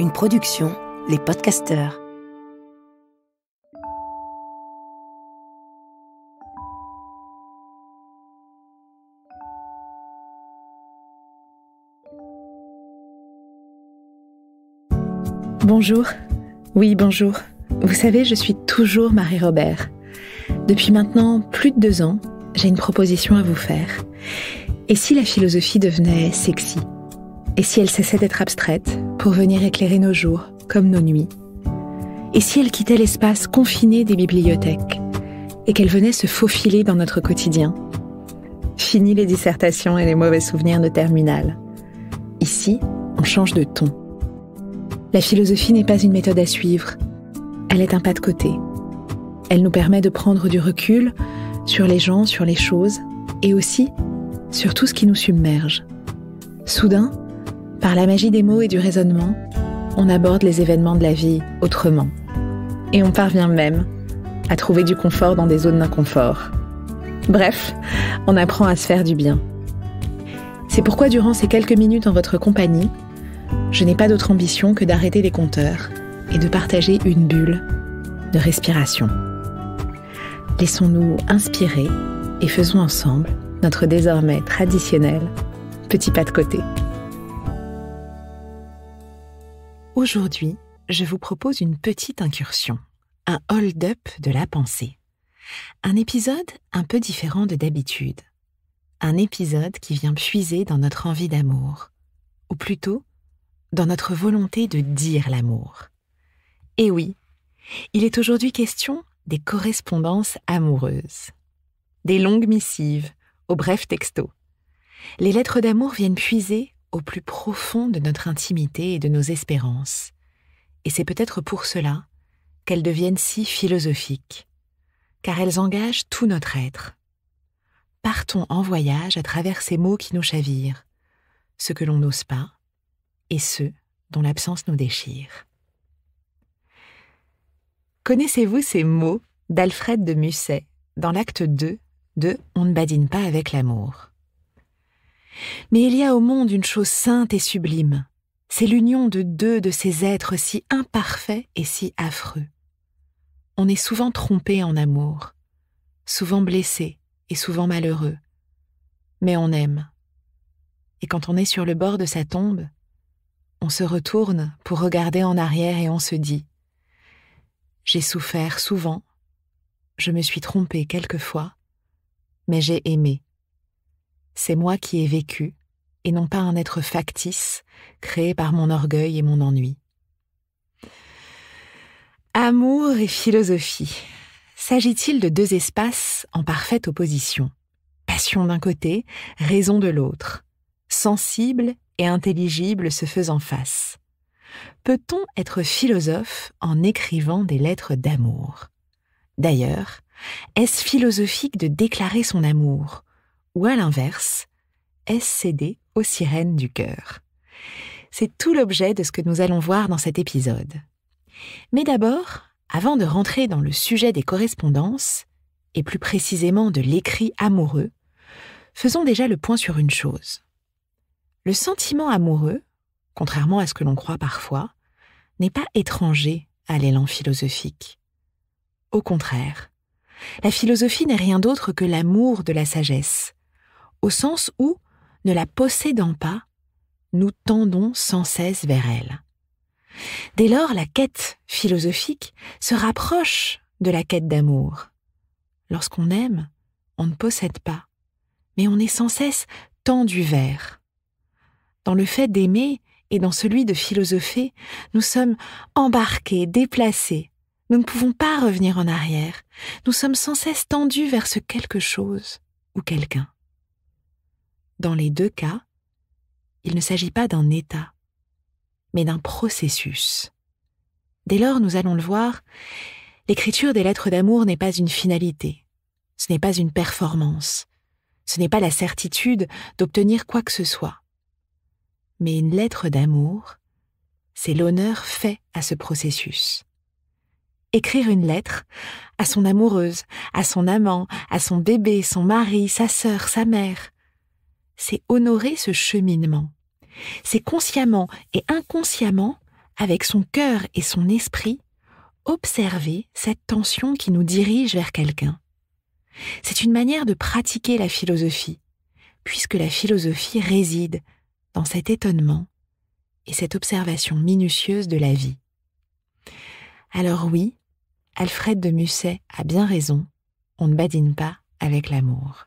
une production, Les Podcasteurs. Bonjour. Oui, bonjour. Vous savez, je suis toujours Marie-Robert. Depuis maintenant plus de 2 ans, j'ai une proposition à vous faire. Et si la philosophie devenait sexy ? Et si elle cessait d'être abstraite pour venir éclairer nos jours comme nos nuits ? Et si elle quittait l'espace confiné des bibliothèques et qu'elle venait se faufiler dans notre quotidien ? Fini les dissertations et les mauvais souvenirs de terminale. Ici, on change de ton. La philosophie n'est pas une méthode à suivre, elle est un pas de côté. Elle nous permet de prendre du recul sur les gens, sur les choses, et aussi sur tout ce qui nous submerge. Soudain, par la magie des mots et du raisonnement, on aborde les événements de la vie autrement. Et on parvient même à trouver du confort dans des zones d'inconfort. Bref, on apprend à se faire du bien. C'est pourquoi durant ces quelques minutes en votre compagnie, je n'ai pas d'autre ambition que d'arrêter les compteurs et de partager une bulle de respiration. Laissons-nous inspirer et faisons ensemble notre désormais traditionnel petit pas de côté. Aujourd'hui, je vous propose une petite incursion, un hold-up de la pensée. Un épisode un peu différent de d'habitude. Un épisode qui vient puiser dans notre envie d'amour, ou plutôt dans notre volonté de dire l'amour. Et oui, il est aujourd'hui question des correspondances amoureuses. Des longues missives, aux brefs textos. Les lettres d'amour viennent puiser au plus profond de notre intimité et de nos espérances. Et c'est peut-être pour cela qu'elles deviennent si philosophiques, car elles engagent tout notre être. Partons en voyage à travers ces mots qui nous chavirent, ce que l'on n'ose pas, et ceux dont l'absence nous déchire. Connaissez-vous ces mots d'Alfred de Musset dans l'acte 2 de « On ne badine pas avec l'amour ». Mais il y a au monde une chose sainte et sublime, c'est l'union de 2 de ces êtres si imparfaits et si affreux. On est souvent trompé en amour, souvent blessé et souvent malheureux, mais on aime. Et quand on est sur le bord de sa tombe, on se retourne pour regarder en arrière et on se dit « J'ai souffert souvent, je me suis trompé quelquefois, mais j'ai aimé. C'est moi qui ai vécu, et non pas un être factice, créé par mon orgueil et mon ennui. » Amour et philosophie. S'agit-il de 2 espaces en parfaite opposition ? Passion d'un côté, raison de l'autre. Sensible et intelligible se faisant face. Peut-on être philosophe en écrivant des lettres d'amour ? D'ailleurs, est-ce philosophique de déclarer son amour ? Ou à l'inverse, est-ce céder aux sirènes du cœur ? C'est tout l'objet de ce que nous allons voir dans cet épisode. Mais d'abord, avant de rentrer dans le sujet des correspondances, et plus précisément de l'écrit amoureux, faisons déjà le point sur une chose. Le sentiment amoureux, contrairement à ce que l'on croit parfois, n'est pas étranger à l'élan philosophique. Au contraire, la philosophie n'est rien d'autre que l'amour de la sagesse, au sens où, ne la possédant pas, nous tendons sans cesse vers elle. Dès lors, la quête philosophique se rapproche de la quête d'amour. Lorsqu'on aime, on ne possède pas, mais on est sans cesse tendu vers. Dans le fait d'aimer et dans celui de philosopher, nous sommes embarqués, déplacés. Nous ne pouvons pas revenir en arrière. Nous sommes sans cesse tendus vers ce quelque chose ou quelqu'un. Dans les 2 cas, il ne s'agit pas d'un état, mais d'un processus. Dès lors, nous allons le voir, l'écriture des lettres d'amour n'est pas une finalité, ce n'est pas une performance, ce n'est pas la certitude d'obtenir quoi que ce soit. Mais une lettre d'amour, c'est l'honneur fait à ce processus. Écrire une lettre à son amoureuse, à son amant, à son bébé, son mari, sa sœur, sa mère, c'est honorer ce cheminement. C'est consciemment et inconsciemment avec son cœur et son esprit, observer cette tension qui nous dirige vers quelqu'un. C'est une manière de pratiquer la philosophie, puisque la philosophie réside dans cet étonnement et cette observation minutieuse de la vie. Alors oui, Alfred de Musset a bien raison, on ne badine pas avec l'amour.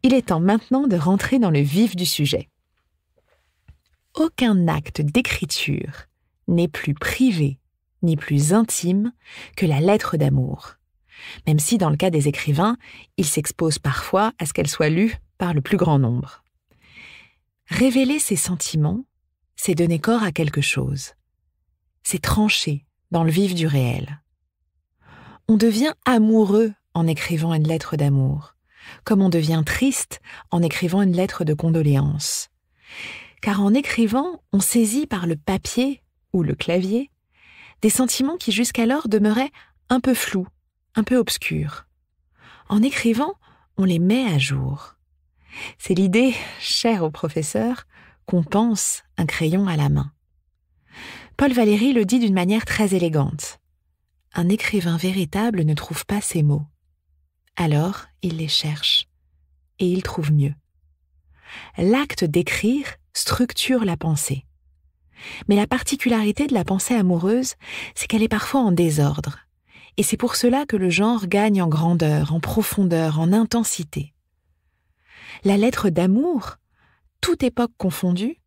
Il est temps maintenant de rentrer dans le vif du sujet. Aucun acte d'écriture n'est plus privé ni plus intime que la lettre d'amour, même si dans le cas des écrivains, ils s'exposent parfois à ce qu'elle soit lue par le plus grand nombre. Révéler ses sentiments, c'est donner corps à quelque chose. C'est trancher dans le vif du réel. On devient amoureux en écrivant une lettre d'amour, comme on devient triste en écrivant une lettre de condoléances. Car en écrivant, on saisit par le papier ou le clavier des sentiments qui jusqu'alors demeuraient un peu flous, un peu obscurs. En écrivant, on les met à jour. C'est l'idée, chère au professeur, qu'on pense un crayon à la main. Paul Valéry le dit d'une manière très élégante. Un écrivain véritable ne trouve pas ses mots. Alors, il les cherche, et il trouve mieux. L'acte d'écrire structure la pensée. Mais la particularité de la pensée amoureuse, c'est qu'elle est parfois en désordre. Et c'est pour cela que le genre gagne en grandeur, en profondeur, en intensité. La lettre d'amour, toute époque confondue,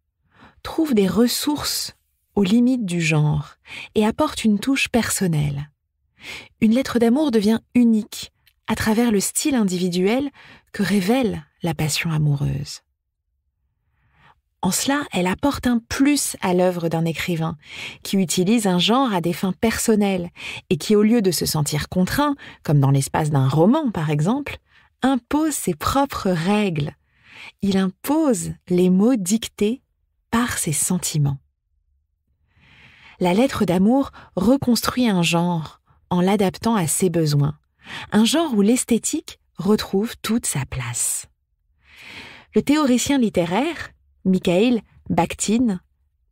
trouve des ressources aux limites du genre et apporte une touche personnelle. Une lettre d'amour devient unique à travers le style individuel que révèle la passion amoureuse. En cela, elle apporte un plus à l'œuvre d'un écrivain qui utilise un genre à des fins personnelles et qui, au lieu de se sentir contraint, comme dans l'espace d'un roman par exemple, impose ses propres règles. Il impose les mots dictés par ses sentiments. La lettre d'amour reconstruit un genre en l'adaptant à ses besoins, un genre où l'esthétique retrouve toute sa place. Le théoricien littéraire, Mikhaïl Bakhtin,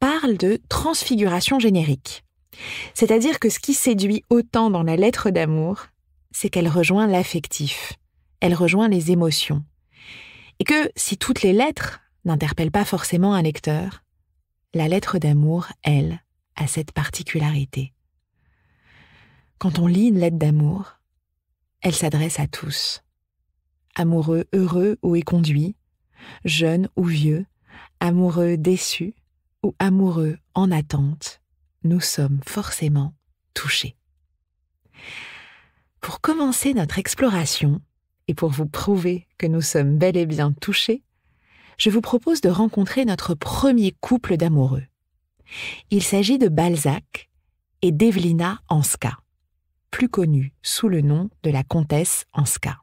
parle de transfiguration générique. C'est-à-dire que ce qui séduit autant dans la lettre d'amour, c'est qu'elle rejoint l'affectif, elle rejoint les émotions. Et que si toutes les lettres n'interpellent pas forcément un lecteur, la lettre d'amour, elle, a cette particularité. Quand on lit une lettre d'amour, elle s'adresse à tous. Amoureux heureux ou éconduit, jeune ou vieux, amoureux déçu ou amoureux en attente, nous sommes forcément touchés. Pour commencer notre exploration, et pour vous prouver que nous sommes bel et bien touchés, je vous propose de rencontrer notre premier couple d'amoureux. Il s'agit de Balzac et d'Ewelina Hanska, plus connue sous le nom de la comtesse Hanska.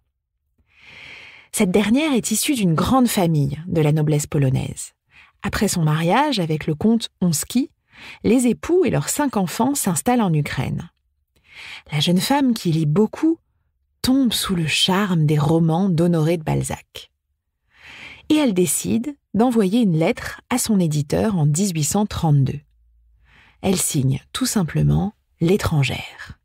Cette dernière est issue d'une grande famille de la noblesse polonaise. Après son mariage avec le comte Honski, les époux et leurs 5 enfants s'installent en Ukraine. La jeune femme qui lit beaucoup tombe sous le charme des romans d'Honoré de Balzac. Et elle décide d'envoyer une lettre à son éditeur en 1832. Elle signe tout simplement « L'étrangère ».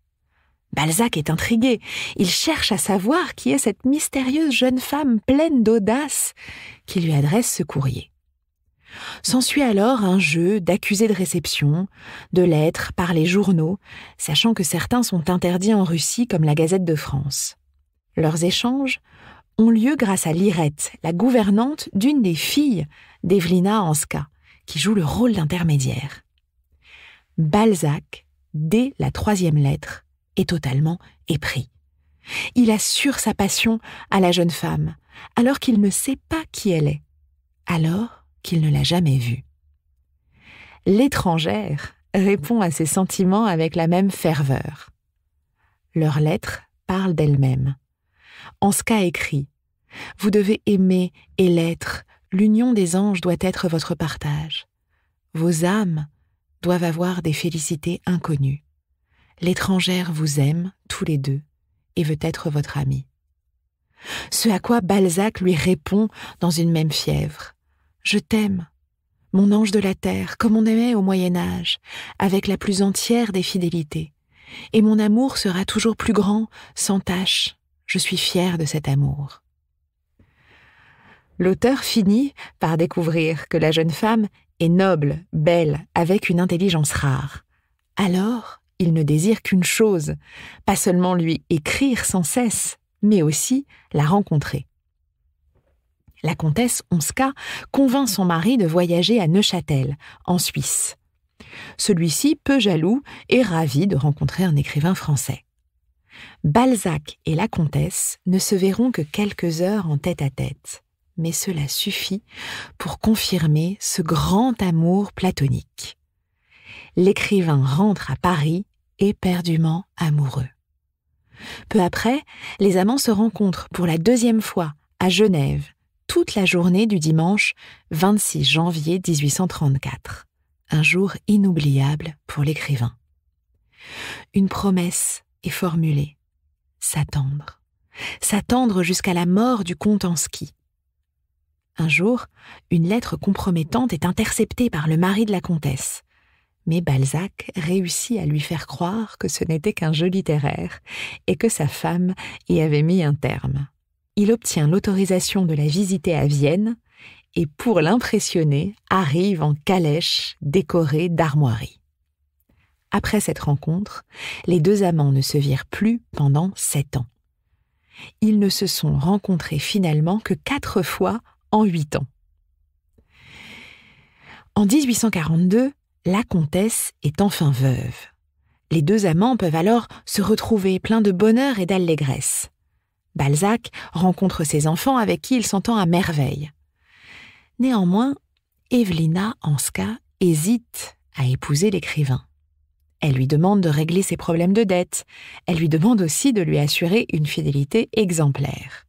Balzac est intrigué. Il cherche à savoir qui est cette mystérieuse jeune femme pleine d'audace qui lui adresse ce courrier. S'ensuit alors un jeu d'accusés de réception, de lettres par les journaux, sachant que certains sont interdits en Russie comme la Gazette de France. Leurs échanges ont lieu grâce à Lirette, la gouvernante d'une des filles d'Ewelina Hanska, qui joue le rôle d'intermédiaire. Balzac, dès la 3e lettre, est totalement épris. Il assure sa passion à la jeune femme, alors qu'il ne sait pas qui elle est, alors qu'il ne l'a jamais vue. L'étrangère répond à ses sentiments avec la même ferveur. Leurs lettres parlent d'elles-mêmes. Hanska écrit « Vous devez aimer et l'être, l'union des anges doit être votre partage. Vos âmes doivent avoir des félicités inconnues. L'étrangère vous aime, tous les deux, et veut être votre amie. » Ce à quoi Balzac lui répond dans une même fièvre. « Je t'aime. mon ange de la terre, comme on aimait au Moyen-Âge, avec la plus entière des fidélités. Et mon amour sera toujours plus grand, sans tache. Je suis fière de cet amour. » L'auteur finit par découvrir que la jeune femme est noble, belle, avec une intelligence rare. Alors, il ne désire qu'une chose, pas seulement lui écrire sans cesse, mais aussi la rencontrer. La comtesse Onska convainc son mari de voyager à Neuchâtel, en Suisse. Celui-ci, peu jaloux, est ravi de rencontrer un écrivain français. Balzac et la comtesse ne se verront que quelques heures en tête-à-tête, mais cela suffit pour confirmer ce grand amour platonique. L'écrivain rentre à Paris éperdument amoureux. Peu après, les amants se rencontrent pour la 2e fois à Genève, toute la journée du dimanche 26 janvier 1834, un jour inoubliable pour l'écrivain. Une promesse est formulée, s'attendre jusqu'à la mort du comte Anski. Un jour, une lettre compromettante est interceptée par le mari de la comtesse. Mais Balzac réussit à lui faire croire que ce n'était qu'un jeu littéraire et que sa femme y avait mis un terme. Il obtient l'autorisation de la visiter à Vienne et, pour l'impressionner, arrive en calèche décorée d'armoiries. Après cette rencontre, les 2 amants ne se virent plus pendant 7 ans. Ils ne se sont rencontrés finalement que 4 fois en 8 ans. En 1842, la comtesse est enfin veuve. Les 2 amants peuvent alors se retrouver pleins de bonheur et d'allégresse. Balzac rencontre ses enfants avec qui il s'entend à merveille. Néanmoins, Evelina Hanska hésite à épouser l'écrivain. Elle lui demande de régler ses problèmes de dette. Elle lui demande aussi de lui assurer une fidélité exemplaire.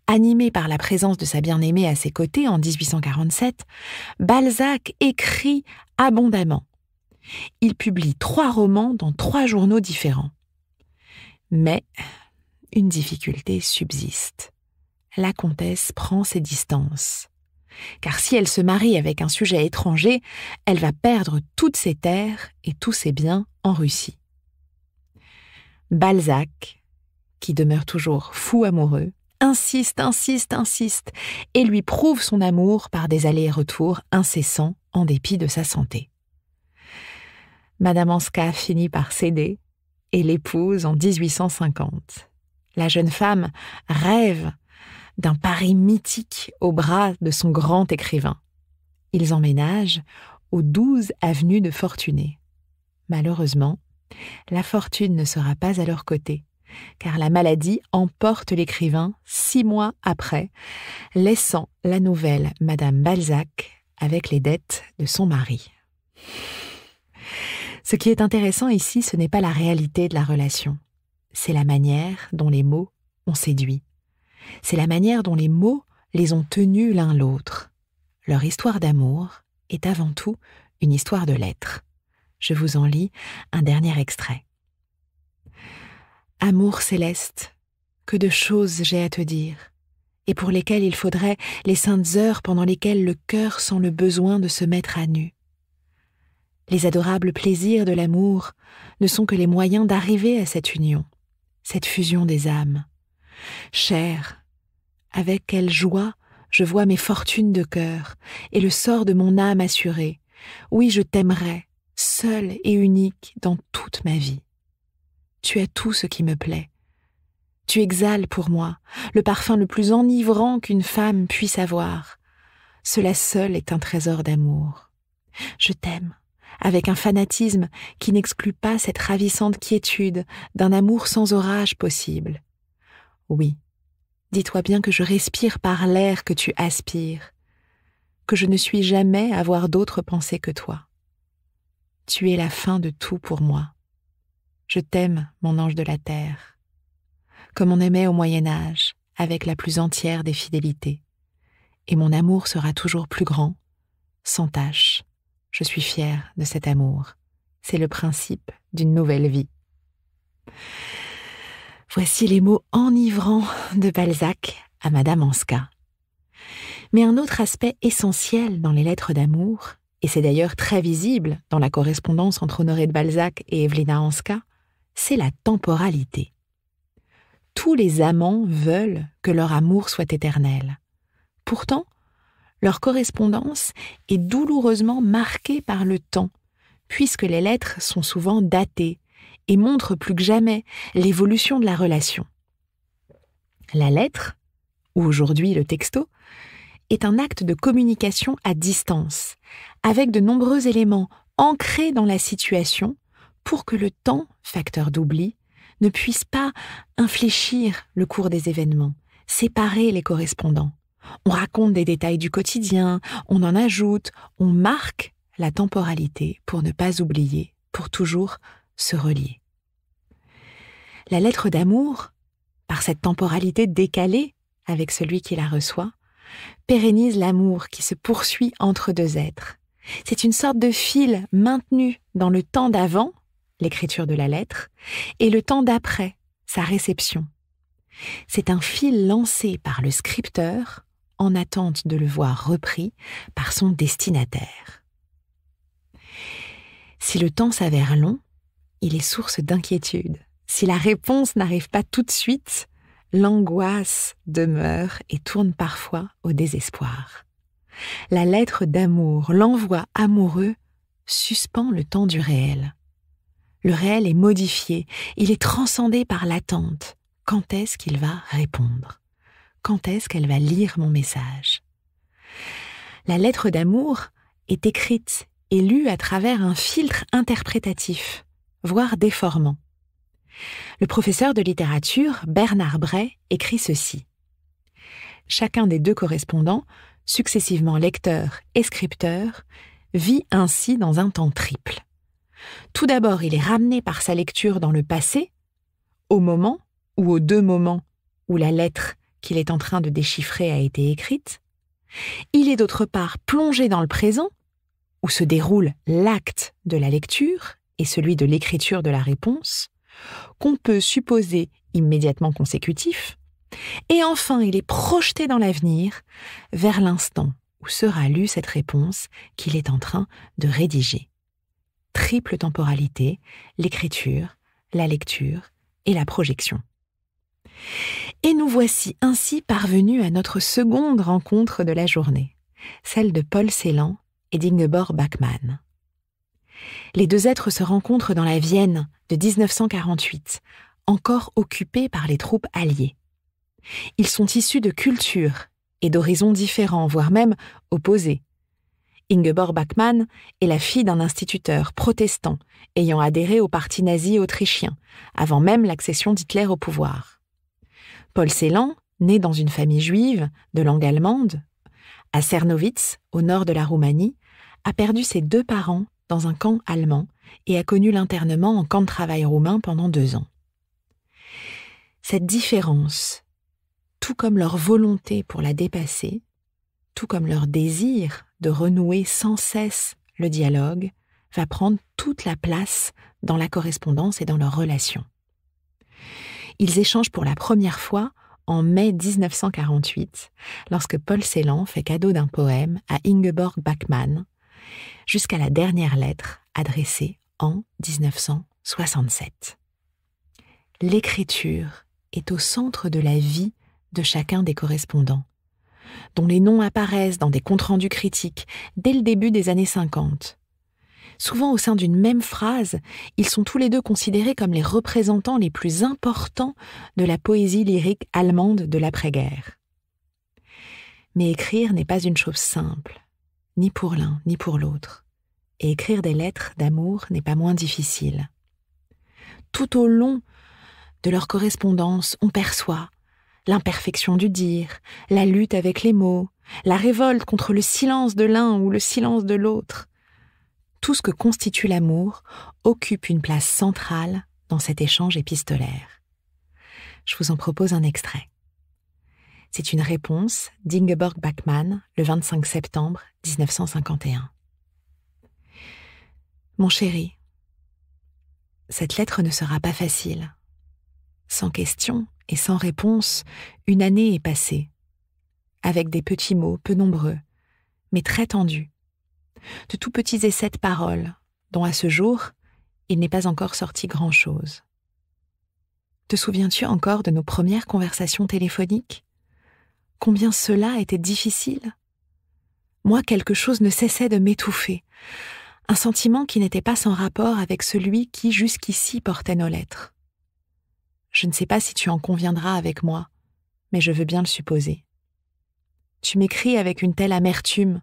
Animé par la présence de sa bien-aimée à ses côtés en 1847, Balzac écrit abondamment. Il publie 3 romans dans 3 journaux différents. Mais une difficulté subsiste. La comtesse prend ses distances. Car si elle se marie avec un sujet étranger, elle va perdre toutes ses terres et tous ses biens en Russie. Balzac, qui demeure toujours fou amoureux, insiste et lui prouve son amour par des allers-retours incessants en dépit de sa santé. Madame Hanska finit par céder et l'épouse en 1850. La jeune femme rêve d'un Paris mythique au bras de son grand écrivain. Ils emménagent aux 12 avenues de Fortuné. Malheureusement, la fortune ne sera pas à leur côté, car la maladie emporte l'écrivain 6 mois après, laissant la nouvelle Madame Balzac avec les dettes de son mari. Ce qui est intéressant ici, ce n'est pas la réalité de la relation, c'est la manière dont les mots ont séduit. C'est la manière dont les mots les ont tenus l'un l'autre. Leur histoire d'amour est avant tout une histoire de lettres. Je vous en lis un dernier extrait. Amour céleste, que de choses j'ai à te dire, et pour lesquelles il faudrait les saintes heures pendant lesquelles le cœur sent le besoin de se mettre à nu. Les adorables plaisirs de l'amour ne sont que les moyens d'arriver à cette union, cette fusion des âmes. Chère, avec quelle joie je vois mes fortunes de cœur et le sort de mon âme assuré. Oui, je t'aimerai, seule et unique dans toute ma vie. Tu as tout ce qui me plaît. Tu exhales pour moi le parfum le plus enivrant qu'une femme puisse avoir. Cela seul est un trésor d'amour. Je t'aime, avec un fanatisme qui n'exclut pas cette ravissante quiétude d'un amour sans orage possible. Oui, dis-toi bien que je respire par l'air que tu aspires, que je ne suis jamais à avoir d'autre pensée que toi. Tu es la fin de tout pour moi. Je t'aime, mon ange de la terre, comme on aimait au Moyen-Âge, avec la plus entière des fidélités. Et mon amour sera toujours plus grand, sans tache. Je suis fière de cet amour. C'est le principe d'une nouvelle vie. Voici les mots enivrants de Balzac à Madame Hanska. Mais un autre aspect essentiel dans les lettres d'amour, et c'est d'ailleurs très visible dans la correspondance entre Honoré de Balzac et Evelina Hanska, c'est la temporalité. Tous les amants veulent que leur amour soit éternel. Pourtant, leur correspondance est douloureusement marquée par le temps, puisque les lettres sont souvent datées et montrent plus que jamais l'évolution de la relation. La lettre, ou aujourd'hui le texto, est un acte de communication à distance, avec de nombreux éléments ancrés dans la situation pour que le temps, facteur d'oubli, ne puisse pas infléchir le cours des événements, séparer les correspondants. On raconte des détails du quotidien, on en ajoute, on marque la temporalité pour ne pas oublier, pour toujours se relier. La lettre d'amour, par cette temporalité décalée avec celui qui la reçoit, pérennise l'amour qui se poursuit entre deux êtres. C'est une sorte de fil maintenu dans le temps d'avant, l'écriture de la lettre, et le temps d'après, sa réception. C'est un fil lancé par le scripteur en attente de le voir repris par son destinataire. Si le temps s'avère long, il est source d'inquiétude. Si la réponse n'arrive pas tout de suite, l'angoisse demeure et tourne parfois au désespoir. La lettre d'amour, l'envoi amoureux, suspend le temps du réel. Le réel est modifié, il est transcendé par l'attente. Quand est-ce qu'il va répondre? Quand est-ce qu'elle va lire mon message? La lettre d'amour est écrite et lue à travers un filtre interprétatif, voire déformant. Le professeur de littérature, Bernard Bray, écrit ceci. Chacun des deux correspondants, successivement lecteur et scripteur, vit ainsi dans un temps triple. Tout d'abord, il est ramené par sa lecture dans le passé, au moment ou aux deux moments où la lettre qu'il est en train de déchiffrer a été écrite. Il est d'autre part plongé dans le présent, où se déroule l'acte de la lecture et celui de l'écriture de la réponse, qu'on peut supposer immédiatement consécutif, et enfin il est projeté dans l'avenir, vers l'instant où sera lue cette réponse qu'il est en train de rédiger. Triple temporalité, l'écriture, la lecture et la projection. Et nous voici ainsi parvenus à notre seconde rencontre de la journée, celle de Paul Celan et d'Ingeborg Bachmann. Les deux êtres se rencontrent dans la Vienne de 1948, encore occupée par les troupes alliées. Ils sont issus de cultures et d'horizons différents, voire même opposés. Ingeborg Bachmann est la fille d'un instituteur protestant ayant adhéré au parti nazi autrichien, avant même l'accession d'Hitler au pouvoir. Paul Celan, né dans une famille juive de langue allemande, à Czernowitz, au nord de la Roumanie, a perdu ses deux parents dans un camp allemand et a connu l'internement en camp de travail roumain pendant 2 ans. Cette différence, tout comme leur volonté pour la dépasser, tout comme leur désir de renouer sans cesse le dialogue, va prendre toute la place dans la correspondance et dans leur relation. Ils échangent pour la première fois en mai 1948, lorsque Paul Celan fait cadeau d'un poème à Ingeborg Bachmann, jusqu'à la dernière lettre adressée en 1967. L'écriture est au centre de la vie de chacun des correspondants, dont les noms apparaissent dans des comptes-rendus critiques dès le début des années 50. Souvent au sein d'une même phrase, ils sont tous les deux considérés comme les représentants les plus importants de la poésie lyrique allemande de l'après-guerre. Mais écrire n'est pas une chose simple, ni pour l'un ni pour l'autre, et écrire des lettres d'amour n'est pas moins difficile. Tout au long de leur correspondance, on perçoit l'imperfection du dire, la lutte avec les mots, la révolte contre le silence de l'un ou le silence de l'autre. Tout ce que constitue l'amour occupe une place centrale dans cet échange épistolaire. Je vous en propose un extrait. C'est une réponse d'Ingeborg Bachmann le 25 septembre 1951. Mon chéri, cette lettre ne sera pas facile. Sans question et sans réponse, une année est passée. avec des petits mots peu nombreux, mais très tendus, de tout petits essais de paroles, dont à ce jour, il n'est pas encore sorti grand-chose. Te souviens-tu encore de nos premières conversations téléphoniques ? Combien cela était difficile ? Moi, quelque chose ne cessait de m'étouffer, un sentiment qui n'était pas sans rapport avec celui qui, jusqu'ici, portait nos lettres. Je ne sais pas si tu en conviendras avec moi, mais je veux bien le supposer. Tu m'écris avec une telle amertume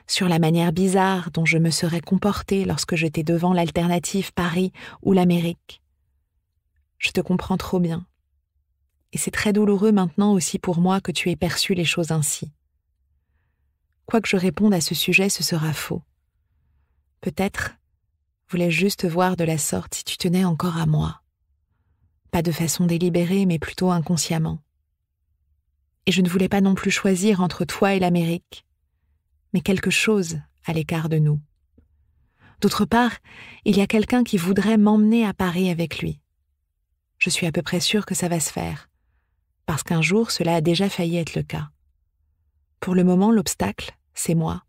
sur la manière bizarre dont je me serais comportée lorsque j'étais devant l'alternative Paris ou l'Amérique. Je te comprends trop bien. Et c'est très douloureux maintenant aussi pour moi que tu aies perçu les choses ainsi. Quoi que je réponde à ce sujet, ce sera faux. Peut-être voulais-je juste te voir de la sorte si tu tenais encore à moi. Pas de façon délibérée, mais plutôt inconsciemment. Et je ne voulais pas non plus choisir entre toi et l'Amérique, mais quelque chose à l'écart de nous. D'autre part, il y a quelqu'un qui voudrait m'emmener à Paris avec lui. Je suis à peu près sûre que ça va se faire, parce qu'un jour, cela a déjà failli être le cas. Pour le moment, l'obstacle, c'est moi,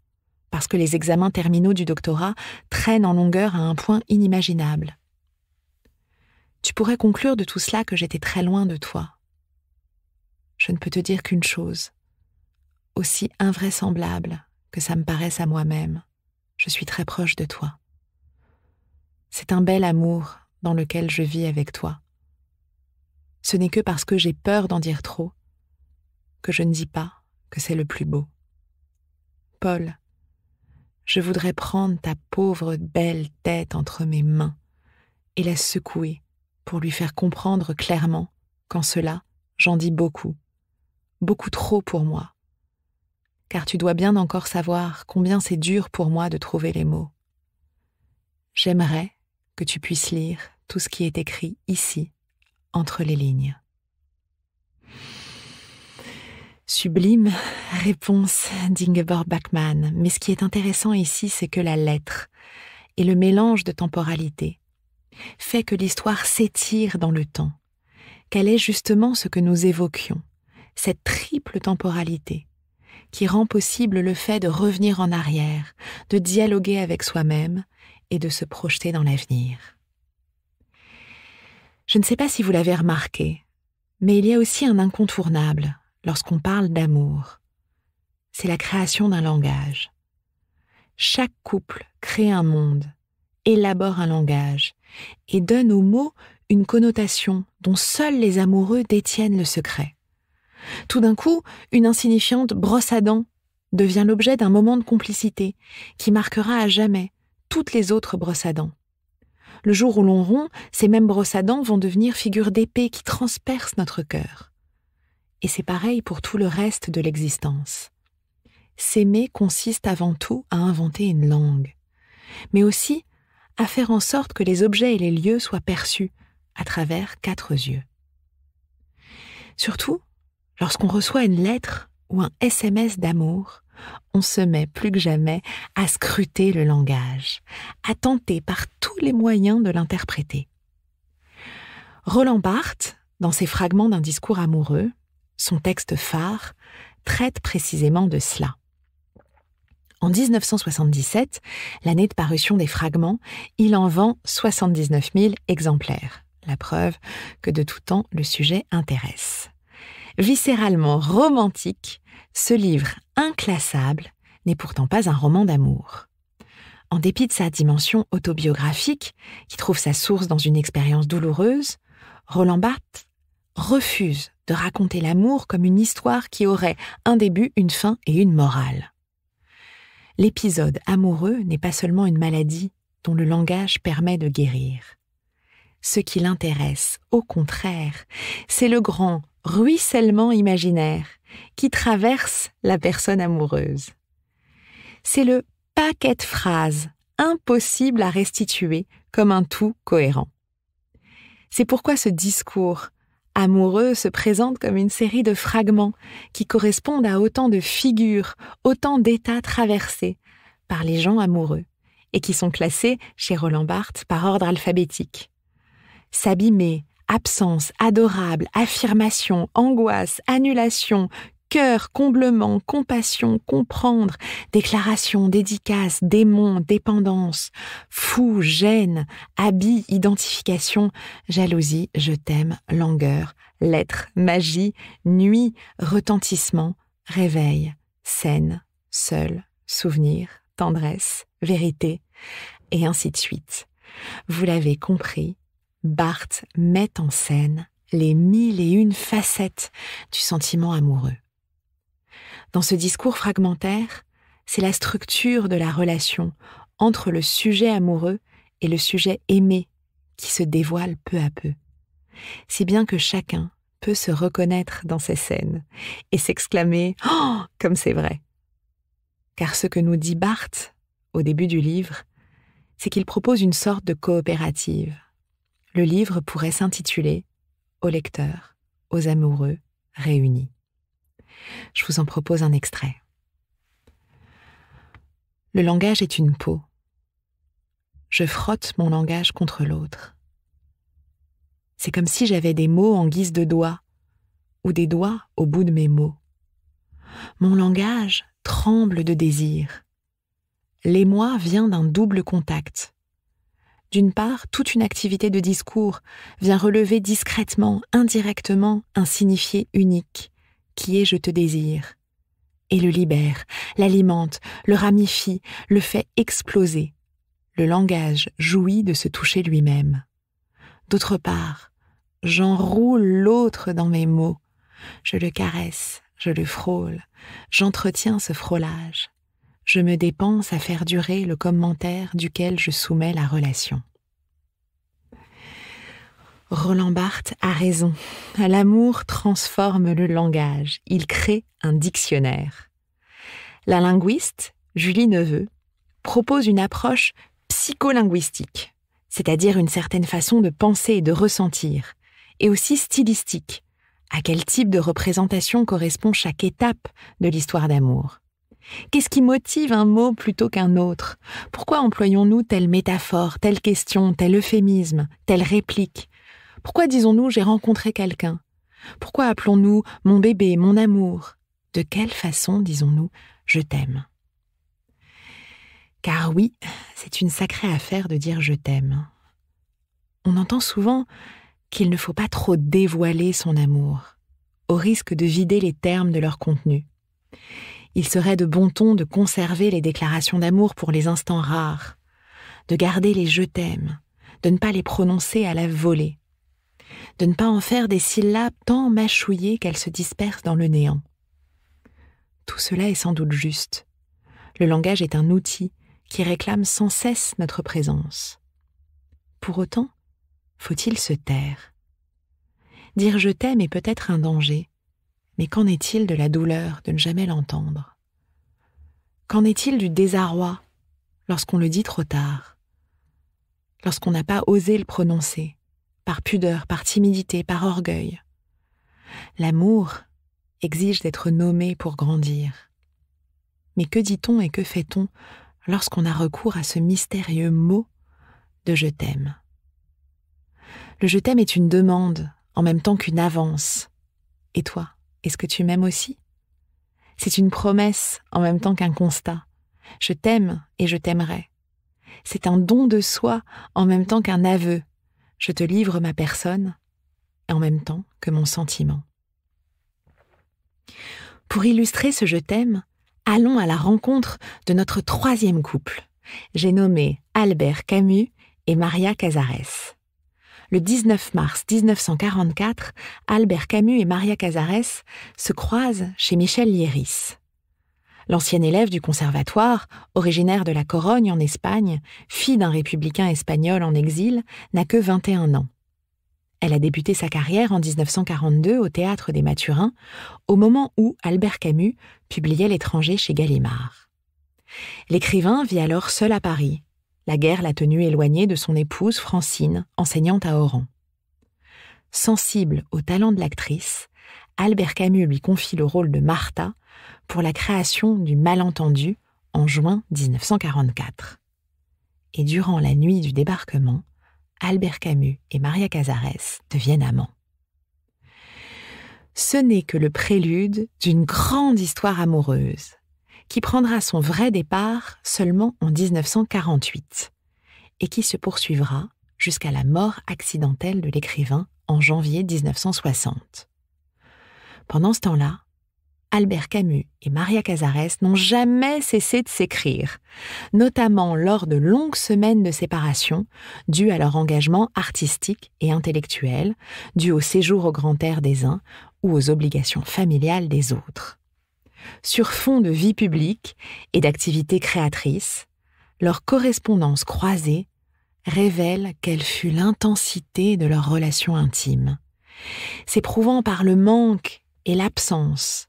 parce que les examens terminaux du doctorat traînent en longueur à un point inimaginable. Tu pourrais conclure de tout cela que j'étais très loin de toi. Je ne peux te dire qu'une chose, aussi invraisemblable que ça me paraisse à moi-même, je suis très proche de toi. C'est un bel amour dans lequel je vis avec toi. Ce n'est que parce que j'ai peur d'en dire trop que je ne dis pas que c'est le plus beau. Paul, je voudrais prendre ta pauvre belle tête entre mes mains et la secouer pour lui faire comprendre clairement qu'en cela, j'en dis beaucoup, beaucoup trop pour moi. Car tu dois bien encore savoir combien c'est dur pour moi de trouver les mots. J'aimerais que tu puisses lire tout ce qui est écrit ici, entre les lignes. Sublime réponse d'Ingeborg Bachmann, mais ce qui est intéressant ici, c'est que la lettre et le mélange de temporalité fait que l'histoire s'étire dans le temps, qu'elle est justement ce que nous évoquions, cette triple temporalité qui rend possible le fait de revenir en arrière, de dialoguer avec soi-même et de se projeter dans l'avenir. Je ne sais pas si vous l'avez remarqué, mais il y a aussi un incontournable lorsqu'on parle d'amour. C'est la création d'un langage. Chaque couple crée un monde, élabore un langage et donne aux mots une connotation dont seuls les amoureux détiennent le secret. Tout d'un coup, une insignifiante brosse à dents devient l'objet d'un moment de complicité qui marquera à jamais toutes les autres brosses à dents. Le jour où l'on rompt, ces mêmes brosses à dents vont devenir figures d'épée qui transpercent notre cœur. Et c'est pareil pour tout le reste de l'existence. S'aimer consiste avant tout à inventer une langue, mais aussi à faire en sorte que les objets et les lieux soient perçus à travers 4 yeux. Surtout, lorsqu'on reçoit une lettre ou un SMS d'amour, on se met plus que jamais à scruter le langage, à tenter par tous les moyens de l'interpréter. Roland Barthes, dans ses fragments d'un discours amoureux, son texte phare, traite précisément de cela. En 1977, l'année de parution des fragments, il en vend 79 000 exemplaires. La preuve que de tout temps, le sujet intéresse. Viscéralement romantique, ce livre inclassable n'est pourtant pas un roman d'amour. En dépit de sa dimension autobiographique, qui trouve sa source dans une expérience douloureuse, Roland Barthes refuse de raconter l'amour comme une histoire qui aurait un début, une fin et une morale. L'épisode amoureux n'est pas seulement une maladie dont le langage permet de guérir. Ce qui l'intéresse, au contraire, c'est le grand ruissellement imaginaire qui traverse la personne amoureuse. C'est le paquet de phrases impossible à restituer comme un tout cohérent. C'est pourquoi ce discours amoureux se présente comme une série de fragments qui correspondent à autant de figures, autant d'états traversés par les gens amoureux et qui sont classés chez Roland Barthes par ordre alphabétique. S'abîmer, absence, adorable, affirmation, angoisse, annulation, cœur, comblement, compassion, comprendre, déclaration, dédicace, démon, dépendance, fou, gêne, habit, identification, jalousie, je t'aime, langueur, lettre, magie, nuit, retentissement, réveil, scène, seul, souvenir, tendresse, vérité, et ainsi de suite. Vous l'avez compris, Barthes met en scène les 1001 facettes du sentiment amoureux. Dans ce discours fragmentaire, c'est la structure de la relation entre le sujet amoureux et le sujet aimé qui se dévoile peu à peu. Si bien que chacun peut se reconnaître dans ces scènes et s'exclamer « Oh, comme c'est vrai !» Car ce que nous dit Barthes au début du livre, c'est qu'il propose une sorte de coopérative. Le livre pourrait s'intituler « Aux lecteurs, aux amoureux réunis ». Je vous en propose un extrait. Le langage est une peau. Je frotte mon langage contre l'autre. C'est comme si j'avais des mots en guise de doigts, ou des doigts au bout de mes mots. Mon langage tremble de désir. L'émoi vient d'un double contact. D'une part, toute une activité de discours vient relever discrètement, indirectement, un signifié unique, qui est « je te désire », et le libère, l'alimente, le ramifie, le fait exploser. Le langage jouit de se toucher lui-même. D'autre part, j'enroule l'autre dans mes mots. Je le caresse, je le frôle, j'entretiens ce frôlage. Je me dépense à faire durer le commentaire duquel je soumets la relation. Roland Barthes a raison. L'amour transforme le langage. Il crée un dictionnaire. La linguiste, Julie Neveu, propose une approche psycholinguistique, c'est-à-dire une certaine façon de penser et de ressentir, et aussi stylistique. À quel type de représentation correspond chaque étape de l'histoire d'amour ? Qu'est-ce qui motive un mot plutôt qu'un autre ? Pourquoi employons-nous telle métaphore, telle question, tel euphémisme, telle réplique ? Pourquoi disons-nous « j'ai rencontré quelqu'un » ? Pourquoi appelons-nous « mon bébé »,« mon amour » ? De quelle façon disons-nous « je t'aime » ? Car oui, c'est une sacrée affaire de dire « je t'aime ». On entend souvent qu'il ne faut pas trop dévoiler son amour, au risque de vider les termes de leur contenu. Il serait de bon ton de conserver les déclarations d'amour pour les instants rares, de garder les « je t'aime », de ne pas les prononcer à la volée, de ne pas en faire des syllabes tant mâchouillées qu'elles se dispersent dans le néant. Tout cela est sans doute juste. Le langage est un outil qui réclame sans cesse notre présence. Pour autant, faut-il se taire ? Dire « je t'aime » est peut-être un danger, mais qu'en est-il de la douleur de ne jamais l'entendre ? Qu'en est-il du désarroi lorsqu'on le dit trop tard ? Lorsqu'on n'a pas osé le prononcer, par pudeur, par timidité, par orgueil ? L'amour exige d'être nommé pour grandir. Mais que dit-on et que fait-on lorsqu'on a recours à ce mystérieux mot de « je t'aime » ? Le « je t'aime » est une demande en même temps qu'une avance. Et toi ? Est-ce que tu m'aimes aussi ? C'est une promesse en même temps qu'un constat. Je t'aime et je t'aimerai. C'est un don de soi en même temps qu'un aveu. Je te livre ma personne en même temps que mon sentiment. Pour illustrer ce « je t'aime », allons à la rencontre de notre troisième couple. J'ai nommé Albert Camus et Maria Casares. Le 19 mars 1944, Albert Camus et Maria Casares se croisent chez Michel Leiris. L'ancienne élève du conservatoire, originaire de la Corogne en Espagne, fille d'un républicain espagnol en exil, n'a que 21 ans. Elle a débuté sa carrière en 1942 au Théâtre des Mathurins, au moment où Albert Camus publiait L'étranger chez Gallimard. L'écrivain vit alors seul à Paris. La guerre l'a tenu éloigné de son épouse Francine, enseignante à Oran. Sensible au talent de l'actrice, Albert Camus lui confie le rôle de Martha pour la création du Malentendu en juin 1944. Et durant la nuit du débarquement, Albert Camus et Maria Casares deviennent amants. ce n'est que le prélude d'une grande histoire amoureuse, qui prendra son vrai départ seulement en 1948 et qui se poursuivra jusqu'à la mort accidentelle de l'écrivain en janvier 1960. Pendant ce temps-là, Albert Camus et Maria Casares n'ont jamais cessé de s'écrire, notamment lors de longues semaines de séparation dues à leur engagement artistique et intellectuel, dû au séjour au grand air des uns ou aux obligations familiales des autres. Sur fond de vie publique et d'activités créatrices, leur correspondance croisée révèle quelle fut l'intensité de leur relation intime, s'éprouvant par le manque et l'absence,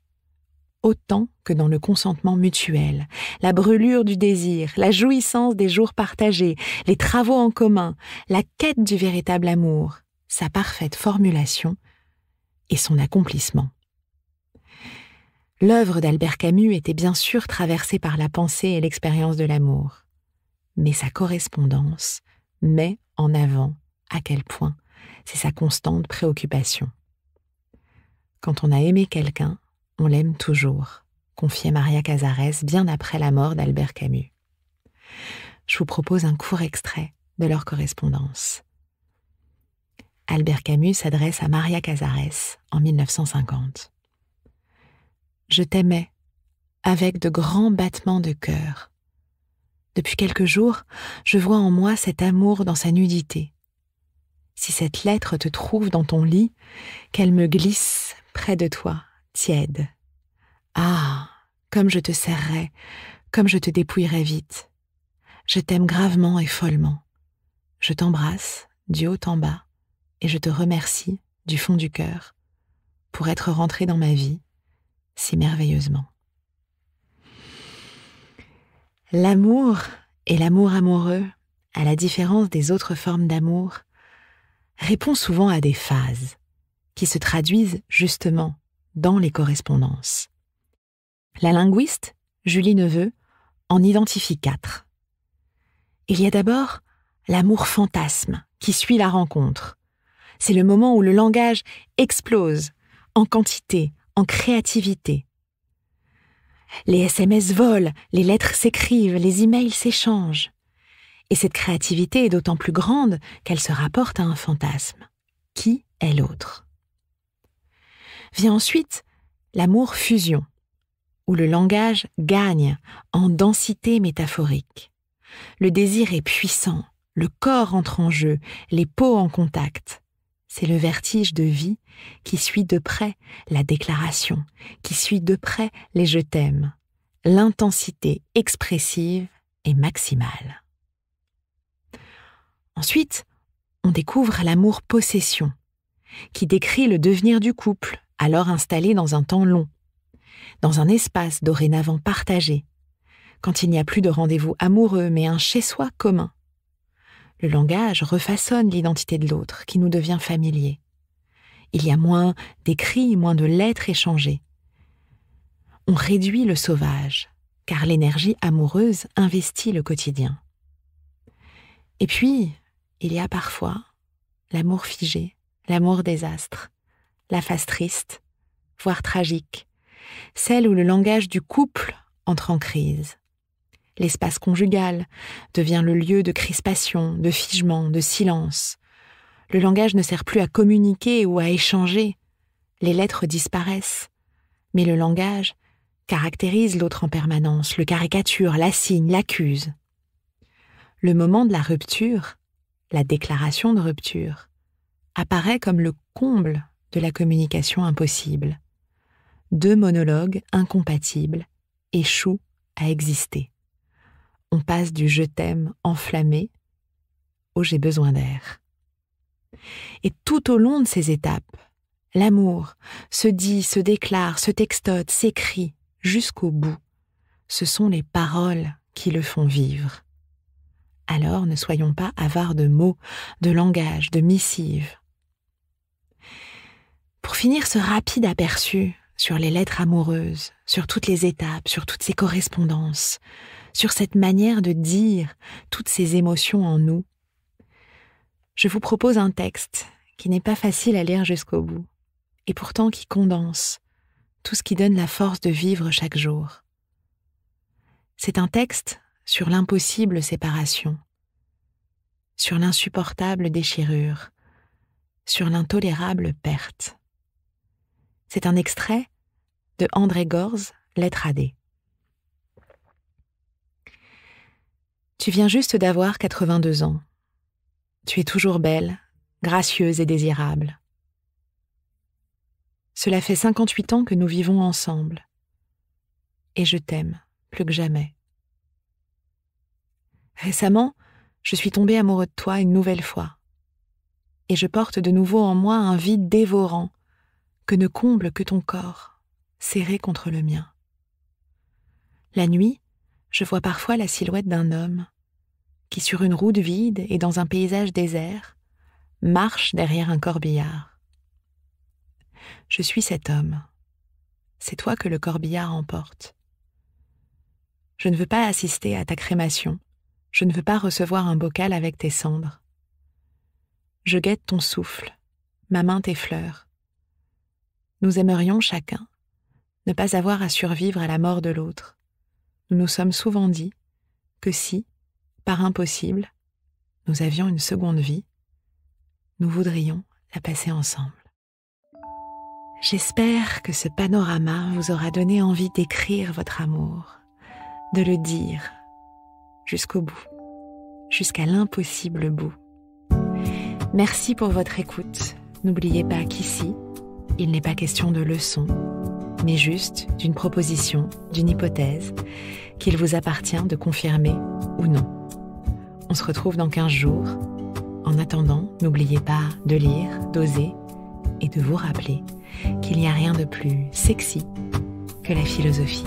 autant que dans le consentement mutuel, la brûlure du désir, la jouissance des jours partagés, les travaux en commun, la quête du véritable amour, sa parfaite formulation et son accomplissement. L'œuvre d'Albert Camus était bien sûr traversée par la pensée et l'expérience de l'amour, mais sa correspondance met en avant à quel point c'est sa constante préoccupation. Quand on a aimé quelqu'un, on l'aime toujours, confiait Maria Casares bien après la mort d'Albert Camus. Je vous propose un court extrait de leur correspondance. Albert Camus s'adresse à Maria Casares en 1950. « Je t'aimais avec de grands battements de cœur. Depuis quelques jours, je vois en moi cet amour dans sa nudité. Si cette lettre te trouve dans ton lit, qu'elle me glisse près de toi, tiède. Ah, comme je te serrerais, comme je te dépouillerais vite. Je t'aime gravement et follement. Je t'embrasse du haut en bas et je te remercie du fond du cœur pour être rentré dans ma vie si merveilleusement. » L'amour et l'amour amoureux, à la différence des autres formes d'amour, répond souvent à des phases qui se traduisent justement dans les correspondances. La linguiste, Julie Neveu, en identifie 4. Il y a d'abord l'amour fantasme qui suit la rencontre. C'est le moment où le langage explose en quantité, en créativité. Les SMS volent, les lettres s'écrivent, les emails s'échangent. Et cette créativité est d'autant plus grande qu'elle se rapporte à un fantasme. Qui est l'autre ? Vient ensuite l'amour fusion, où le langage gagne en densité métaphorique. Le désir est puissant, le corps entre en jeu, les peaux en contact. C'est le vertige de vie qui suit de près la déclaration, qui suit de près les « je t'aime ». L'intensité expressive est maximale. Ensuite, on découvre l'amour possession, qui décrit le devenir du couple, alors installé dans un temps long, dans un espace dorénavant partagé, quand il n'y a plus de rendez-vous amoureux, mais un chez-soi commun. Le langage refaçonne l'identité de l'autre, qui nous devient familier. Il y a moins d'écrits, moins de lettres échangées. On réduit le sauvage, car l'énergie amoureuse investit le quotidien. Et puis, il y a parfois l'amour figé, l'amour désastre, la phase triste, voire tragique, celle où le langage du couple entre en crise. L'espace conjugal devient le lieu de crispation, de figement, de silence. Le langage ne sert plus à communiquer ou à échanger. Les lettres disparaissent. Mais le langage caractérise l'autre en permanence, le caricature, l'assigne, l'accuse. Le moment de la rupture, la déclaration de rupture, apparaît comme le comble de la communication impossible. 2 monologues incompatibles échouent à exister. On passe du « je t'aime » enflammé au « j'ai besoin d'air ». Et tout au long de ces étapes, l'amour se dit, se déclare, se textote, s'écrit jusqu'au bout. Ce sont les paroles qui le font vivre. Alors ne soyons pas avares de mots, de langage, de missives. Pour finir ce rapide aperçu sur les lettres amoureuses, sur toutes les étapes, sur toutes ces correspondances, sur cette manière de dire toutes ces émotions en nous, je vous propose un texte qui n'est pas facile à lire jusqu'au bout et pourtant qui condense tout ce qui donne la force de vivre chaque jour. C'est un texte sur l'impossible séparation, sur l'insupportable déchirure, sur l'intolérable perte. C'est un extrait de André Gorz, Lettre à D. Tu viens juste d'avoir 82 ans. Tu es toujours belle, gracieuse et désirable. Cela fait 58 ans que nous vivons ensemble. Et je t'aime plus que jamais. Récemment, je suis tombée amoureux de toi une nouvelle fois. Et je porte de nouveau en moi un vide dévorant que ne comble que ton corps, serré contre le mien. La nuit, je vois parfois la silhouette d'un homme qui, sur une route vide et dans un paysage désert, marche derrière un corbillard. Je suis cet homme. C'est toi que le corbillard emporte. Je ne veux pas assister à ta crémation. Je ne veux pas recevoir un bocal avec tes cendres. Je guette ton souffle, ma main tes fleurs. Nous aimerions chacun ne pas avoir à survivre à la mort de l'autre. Nous nous sommes souvent dit que si, par impossible, nous avions une seconde vie, nous voudrions la passer ensemble. J'espère que ce panorama vous aura donné envie d'écrire votre amour, de le dire jusqu'au bout, jusqu'à l'impossible bout. Merci pour votre écoute. N'oubliez pas qu'ici, il n'est pas question de leçons, mais juste d'une proposition, d'une hypothèse, qu'il vous appartient de confirmer ou non. On se retrouve dans 15 jours. En attendant, n'oubliez pas de lire, d'oser et de vous rappeler qu'il n'y a rien de plus sexy que la philosophie.